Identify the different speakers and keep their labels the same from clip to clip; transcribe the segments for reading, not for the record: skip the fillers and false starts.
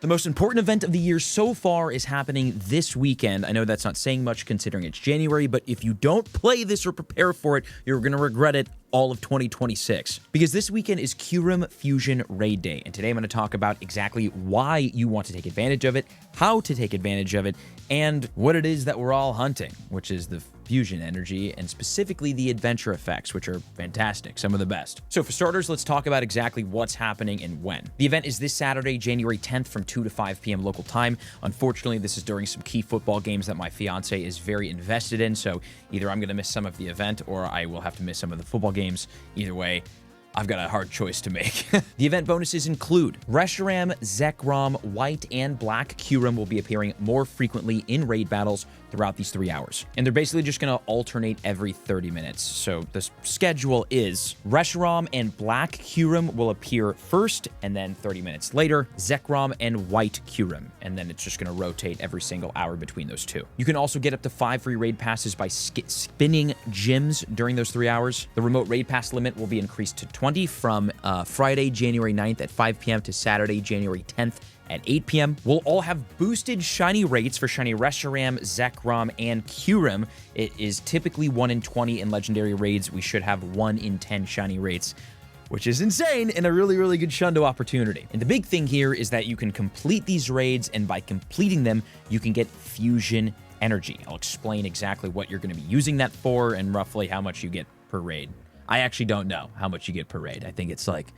Speaker 1: The most important event of the year so far is happening this weekend. I know that's not saying much considering it's January, but if you don't play this or prepare for it, you're going to regret it all of 2026. Because this weekend is Kyurem Fusion Raid Day, and today I'm going to talk about exactly why you want to take advantage of it, how to take advantage of it, and what it is that we're all hunting, which is the fusion energy, and specifically the adventure effects, which are fantastic, some of the best. So for starters, let's talk about exactly what's happening and when. The event is this Saturday, January 10th from 2 to 5 p.m. local time. Unfortunately, this is during some key football games that my fiance is very invested in, so either I'm going to miss some of the event or I will have to miss some of the football games. Either way, I've got a hard choice to make. The event bonuses include Reshiram, Zekrom, White, and Black Kyurem will be appearing more frequently in raid battles throughout these 3 hours. And they're basically just going to alternate every 30 minutes. So the schedule is Reshiram and Black Kyurem will appear first, and then 30 minutes later, Zekrom and White Kyurem. And then it's just going to rotate every single hour between those two. You can also get up to 5 free raid passes by spinning gyms during those 3 hours. The remote raid pass limit will be increased to 20 from Friday, January 9th at 5 p.m. to Saturday, January 10th at 8 p.m. We'll all have boosted shiny rates for shiny Reshiram, Zekrom, and Kyurem. It is typically 1 in 20 in legendary raids. We should have 1 in 10 shiny rates, which is insane and a really, really good shundo opportunity. And the big thing here is that you can complete these raids, and by completing them, you can get fusion energy. I'll explain exactly what you're going to be using that for and roughly how much you get per raid. I actually don't know how much you get per raid. I think it's like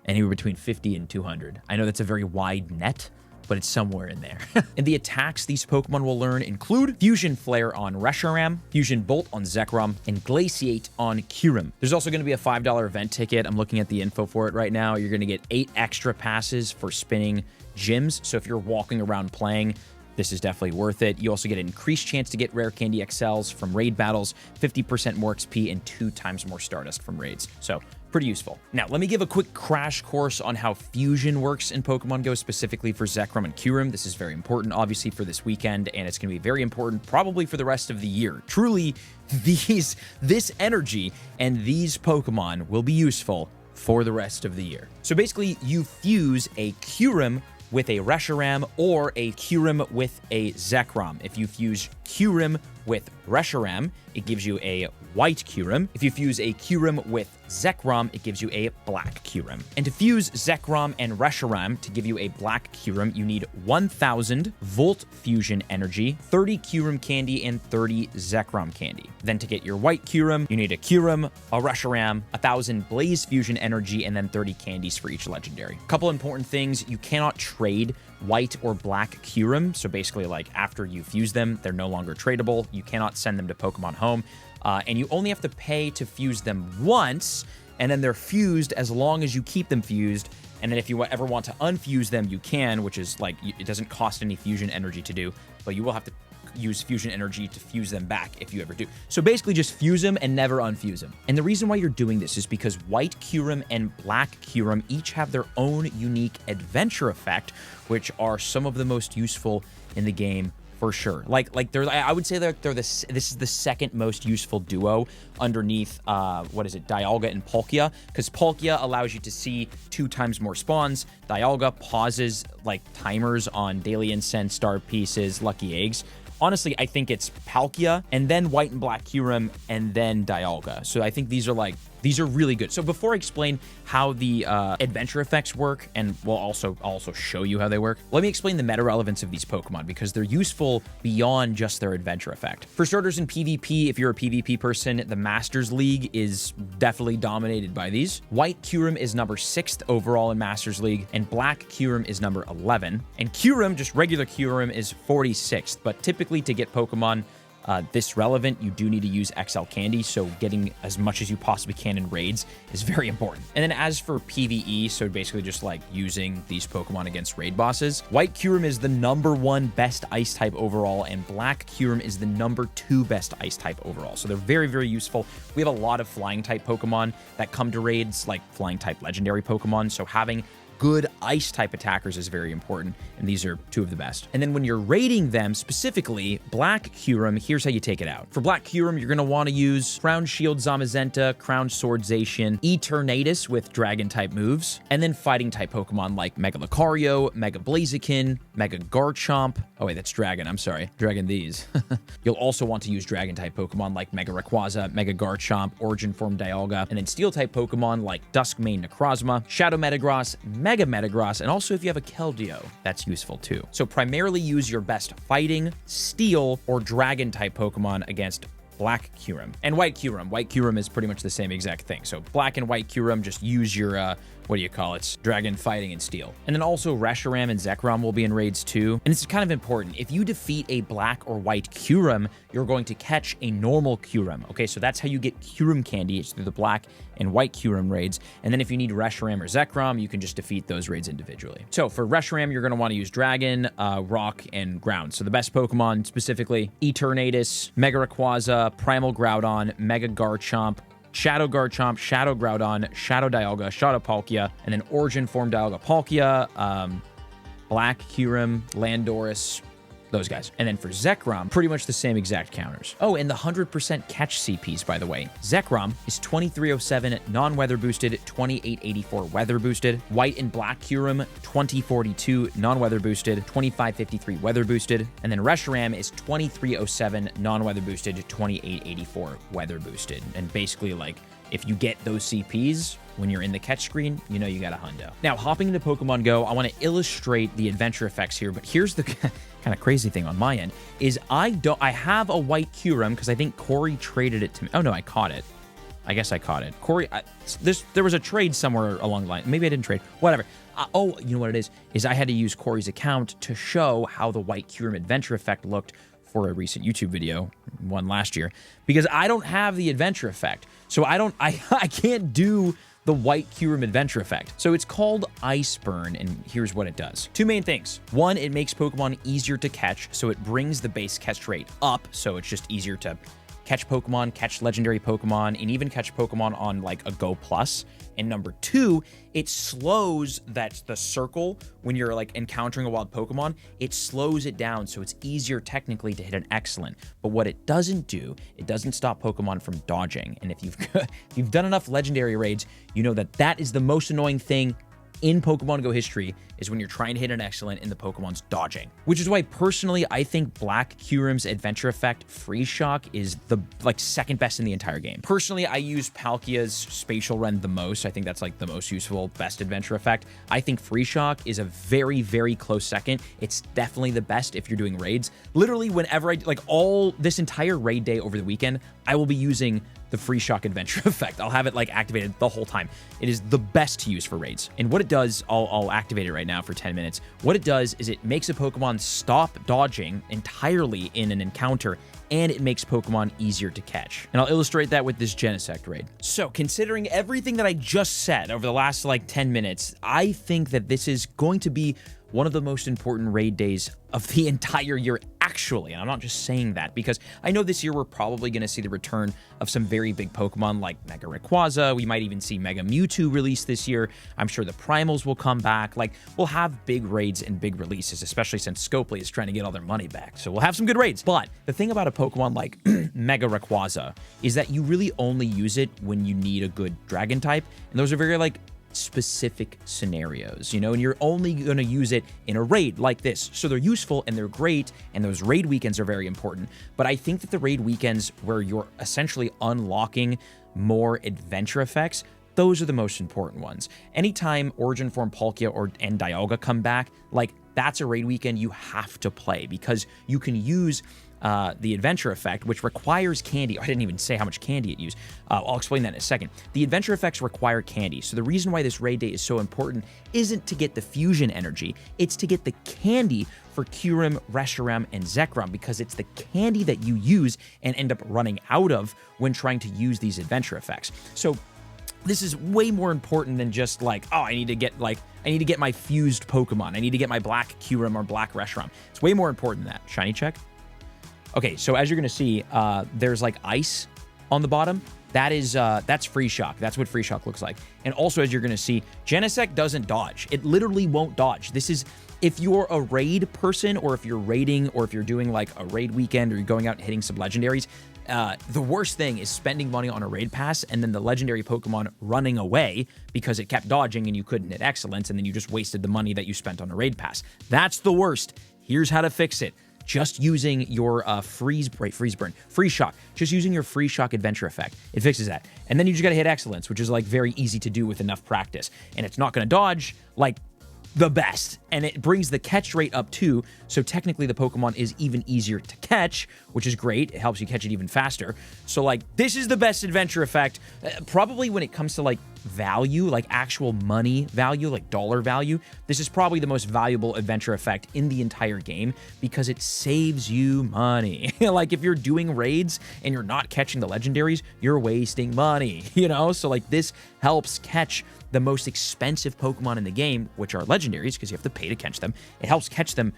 Speaker 1: anywhere between 50 and 200. I know that's a very wide net, but it's somewhere in there. And the attacks these Pokemon will learn include Fusion Flare on Reshiram, Fusion Bolt on Zekrom, and Glaciate on Kyurem. There's also going to be a $5 event ticket. I'm looking at the info for it right now. You're going to get 8 extra passes for spinning gyms. So if you're walking around playing, this is definitely worth it. You also get an increased chance to get rare candy XLs from raid battles, 50% more XP, and 2 times more Stardust from raids. So pretty useful. Now, let me give a quick crash course on how fusion works in Pokemon Go, specifically for Zekrom and Kyurem. This is very important, obviously, for this weekend, and it's going to be very important probably for the rest of the year. Truly, this energy and these Pokemon will be useful for the rest of the year. So basically, you fuse a Kyurem with a Reshiram or a Kyurem with a Zekrom. If you fuse Kyurem with Reshiram, it gives you a white Kyurem. If you fuse a Kyurem with Zekrom, it gives you a black Kyurem. And to fuse Zekrom and Reshiram to give you a black Kyurem, you need 1,000 Volt Fusion Energy, 30 Kyurem Candy, and 30 Zekrom Candy. Then to get your white Kyurem, you need a Kyurem, a Reshiram, 1,000 Blaze Fusion Energy, and then 30 candies for each legendary. Couple important things: you cannot trade white or black Kyurem. So basically, like, after you fuse them, they're no longer tradable. You cannot send them to Pokemon Home. And you only have to pay to fuse them once, and then they're fused as long as you keep them fused. And then if you ever want to unfuse them, you can, which is like, it doesn't cost any fusion energy to do, but you will have to use fusion energy to fuse them back if you ever do. So basically just fuse them and never unfuse them. And the reason why you're doing this is because white Kyurem and black Kyurem each have their own unique adventure effect, which are some of the most useful in the game for sure. Like they're, I would say this is the second most useful duo underneath what is it, Dialga and Palkia, because Palkia allows you to see 2 times more spawns. Dialga pauses like timers on Daily Incense, Star Pieces, Lucky Eggs. Honestly, I think it's Palkia, and then White and Black Kyurem, and then Dialga. So I think these are really good. So before I explain how the adventure effects work, and we'll also show you how they work, let me explain the meta relevance of these Pokemon, because they're useful beyond just their adventure effect. For starters, in PvP, if you're a PvP person, the Masters League is definitely dominated by these. White Kyurem is number 6th overall in Masters League, and Black Kyurem is number 11. And Kyurem, just regular Kyurem, is 46th, but typically to get Pokemon this relevant, you do need to use XL Candy, so getting as much as you possibly can in raids is very important. And then as for PvE, so basically just like using these Pokemon against raid bosses, White Kyurem is the number 1 best Ice type overall, and Black Kyurem is the number 2 best Ice type overall. So they're very, very useful. We have a lot of Flying type Pokemon that come to raids, like Flying type legendary Pokemon, so having good ice-type attackers is very important, and these are two of the best. And then when you're raiding them, specifically Black Kyurem, here's how you take it out. For Black Kyurem, you're going to want to use Crown Shield Zamazenta, Crown Sword Zacian, Eternatus with Dragon-type moves, and then Fighting-type Pokemon like Mega Lucario, Mega Blaziken, Mega Garchomp. Oh wait, that's Dragon, I'm sorry. Dragon these. You'll also want to use Dragon-type Pokemon like Mega Rayquaza, Mega Garchomp, Origin Form Dialga, and then Steel-type Pokemon like Duskmane Necrozma, Shadow Metagross, Mega Metagross, and also if you have a Keldeo, that's useful too. So primarily use your best Fighting, Steel, or Dragon-type Pokemon against Black Kyurem. And White Kyurem. White Kyurem is pretty much the same exact thing. So Black and White Kyurem, just use your, what do you call it? Dragon, Fighting, and Steel. And then also Reshiram and Zekrom will be in raids too. And this is kind of important. If you defeat a Black or White Kyurem, you're going to catch a normal Kyurem. Okay, so that's how you get Kyurem candy. It's through the Black and White Kyurem raids. And then if you need Reshiram or Zekrom, you can just defeat those raids individually. So for Reshiram, you're going to want to use Dragon, Rock, and Ground. So the best Pokemon specifically, Eternatus, Mega Rayquaza, Primal Groudon, Mega Garchomp, Shadow Garchomp, Shadow Groudon, Shadow Dialga, Shadow Palkia, and then Origin Form Dialga Palkia, Black Kyurem, Landorus, those guys. And then for Zekrom, pretty much the same exact counters. Oh, and the 100% catch CPs, by the way. Zekrom is 2307 non-weather boosted, 2884 weather boosted. White and Black Kyurem, 2042 non-weather boosted, 2553 weather boosted. And then Reshiram is 2307 non-weather boosted, 2884 weather boosted. And basically, like, if you get those CPs when you're in the catch screen, you know you got a hundo. Now, hopping into Pokemon Go, I want to illustrate the adventure effects here, but here's the kind of crazy thing on my end, is I have a White Kyurem because I think Corey traded it to me. Oh no, I caught it. I guess I caught it. Corey, there was a trade somewhere along the line. Maybe I didn't trade. Whatever. Oh, you know what it is I had to use Corey's account to show how the White Kyurem adventure effect looked for a recent YouTube video, one last year, because I don't have the adventure effect. So I can't do the White Kyurem adventure effect. So it's called Ice Burn, and here's what it does. Two main things. One, it makes Pokemon easier to catch, so it brings the base catch rate up, so it's just easier to catch Pokemon, catch legendary Pokemon, and even catch Pokemon on like a Go Plus. And number two, it slows the circle when you're like encountering a wild Pokemon. It slows it down, so it's easier technically to hit an excellent. But what it doesn't do, it doesn't stop Pokemon from dodging. And if you've done enough legendary raids, you know that is the most annoying thing in Pokemon Go history, is when you're trying to hit an excellent and the Pokemon's dodging. Which is why personally I think Black Kyurem's adventure effect Freeze Shock is the second best in the entire game. Personally, I use Palkia's Spatial Rend the most. I think that's like the most useful, best adventure effect. I think Freeze Shock is a very, very close second. It's definitely the best if you're doing raids. Literally whenever all this entire raid day over the weekend, I will be using the Freeze Shock adventure effect. I'll have it activated the whole time. It is the best to use for raids. And what it does, I'll activate it right now for 10 minutes. What it does is it makes a Pokemon stop dodging entirely in an encounter, and it makes Pokemon easier to catch. And I'll illustrate that with this Genesect raid. So considering everything that I just said over the last 10 minutes, I think that this is going to be one of the most important raid days of the entire year, actually. And I'm not just saying that, because I know this year we're probably going to see the return of some very big Pokemon like Mega Rayquaza. We might even see Mega Mewtwo released this year. I'm sure the Primals will come back. We'll have big raids and big releases, especially since Scopely is trying to get all their money back. So we'll have some good raids. But the thing about a Pokemon like Mega Rayquaza is that you really only use it when you need a good Dragon type. And those are very specific scenarios, and you're only going to use it in a raid like this. So they're useful and they're great, and those raid weekends are very important. But I think that the raid weekends where you're essentially unlocking more adventure effects, those are the most important ones. Anytime Origin Form Palkia and Dialga come back, that's a raid weekend you have to play, because you can use the adventure effect, which requires candy. I didn't even say how much candy it used. I'll explain that in a second. The adventure effects require candy. So the reason why this raid day is so important isn't to get the fusion energy. It's to get the candy for Kyurem, Reshiram, and Zekrom, because it's the candy that you use and end up running out of when trying to use these adventure effects. So this is way more important than just I need to get my fused Pokemon. I need to get my Black Kyurem or Black Reshiram. It's way more important than that. Shiny check. Okay, so as you're going to see, there's ice on the bottom. that's Free Shock. That's what Free Shock looks like. And also, as you're going to see, Genesect doesn't dodge. It literally won't dodge. This is, if you're a raid person, or if you're raiding, or if you're doing like a raid weekend, or you're going out and hitting some legendaries, the worst thing is spending money on a raid pass and then the legendary Pokemon running away because it kept dodging and you couldn't hit excellence, and then you just wasted the money that you spent on a raid pass. That's the worst. Here's how to fix it. Just using your Free Shock. Just using your Free Shock Adventure Effect. It fixes that. And then you just gotta hit excellence, which is like very easy to do with enough practice. And it's not gonna dodge like the best, and it brings the catch rate up too, so technically the Pokemon is even easier to catch, which is great. It helps you catch it even faster. So like, this is the best adventure effect, probably when it comes to like value, like actual money value, like dollar value. This is probably the most valuable adventure effect in the entire game because it saves you money. Like if you're doing raids and you're not catching the legendaries, you're wasting money, you know? So like this helps catch the most expensive Pokemon in the game, which are legendaries, because you have to pay to catch them. It helps catch them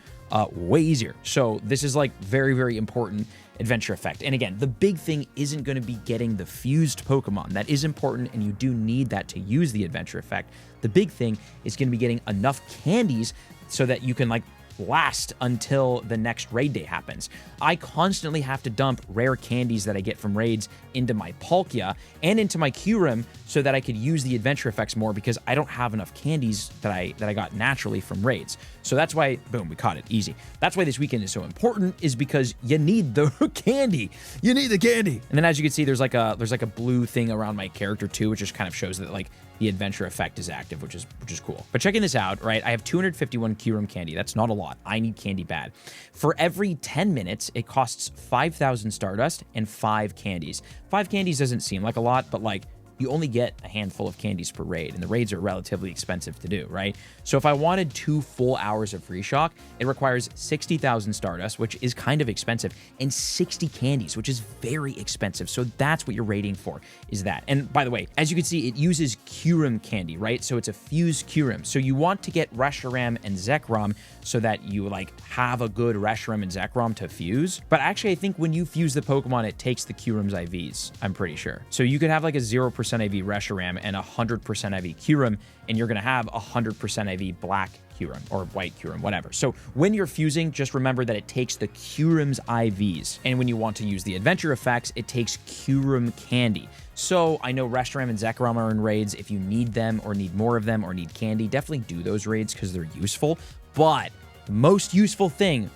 Speaker 1: way easier. So this is like very, very important adventure effect. And again, the big thing isn't going to be getting the fused Pokemon. That is important, and you do need that to use the adventure effect. The big thing is going to be getting enough candies so that you can like last until the next raid day happens. I constantly have to dump rare candies that I get from raids into my Palkia and into my Kyurem so that I could use the adventure effects more, because I don't have enough candies that I got naturally from raids. So that's why, boom, we caught it, easy. That's why this weekend is so important, is because you need the candy. You need the candy. And then as you can see, there's like a blue thing around my character too, which just kind of shows that like the adventure effect is active, which is cool. But checking this out, right? I have 251 Kyurem candy. That's not a lot. I need candy bad. For every 10 minutes, it costs 5,000 Stardust and 5 candies. 5 candies doesn't seem like a lot, but like, you only get a handful of candies per raid, and the raids are relatively expensive to do, right? So if I wanted 2 full hours of Free Shock, it requires 60,000 Stardust, which is kind of expensive, and 60 candies, which is very expensive. So that's what you're raiding for, is that. And by the way, as you can see, it uses Kyurem candy, right? So it's a fused Kyurem. So you want to get Reshiram and Zekrom so that you like have a good Reshiram and Zekrom to fuse. But actually, I think when you fuse the Pokemon, it takes the Kyurem's IVs, I'm pretty sure. So you could have like a 0% IV Reshiram and 100% IV Kyurem, and you're going to have 100% IV black Kyurem or white Kyurem, whatever. So when you're fusing, just remember that it takes the Kyurem's IVs. And when you want to use the adventure effects, it takes Kyurem candy. So I know Reshiram and Zekrom are in raids. If you need them or need more of them or need candy, definitely do those raids because they're useful. But the most useful thing,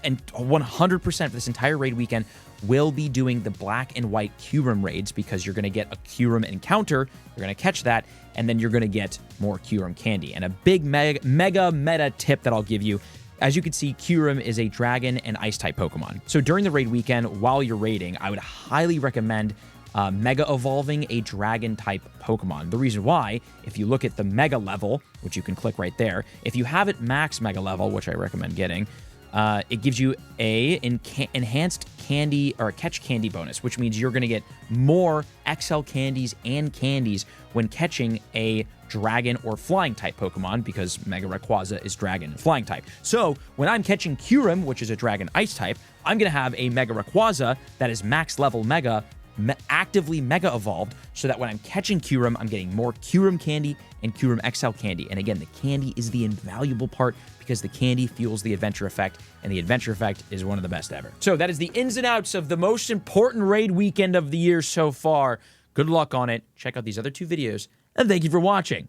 Speaker 1: and 100% for this entire raid weekend, will be doing the black and white Kyurem raids, because you're going to get a Kyurem encounter, you're going to catch that, and then you're going to get more Kyurem candy. And a big mega meta tip that I'll give you, as you can see, Kyurem is a dragon and ice type Pokemon. So during the raid weekend, while you're raiding, I would highly recommend mega evolving a dragon type Pokemon. The reason why, if you look at the mega level, which you can click right there, if you have it max mega level, which I recommend getting, it gives you a enhanced candy or catch candy bonus, which means you're going to get more XL candies and candies when catching a dragon or flying type Pokemon, because Mega Rayquaza is dragon and flying type. So when I'm catching Kyurem, which is a dragon ice type, I'm going to have a Mega Rayquaza that is max level mega, actively mega evolved, so that when I'm catching Kyurem, I'm getting more Kyurem candy and Kyurem XL candy. And again, the candy is the invaluable part, because the candy fuels the adventure effect, and the adventure effect is one of the best ever. So that is the ins and outs of the most important raid weekend of the year so far. Good luck on it. Check out these other 2 videos, and thank you for watching.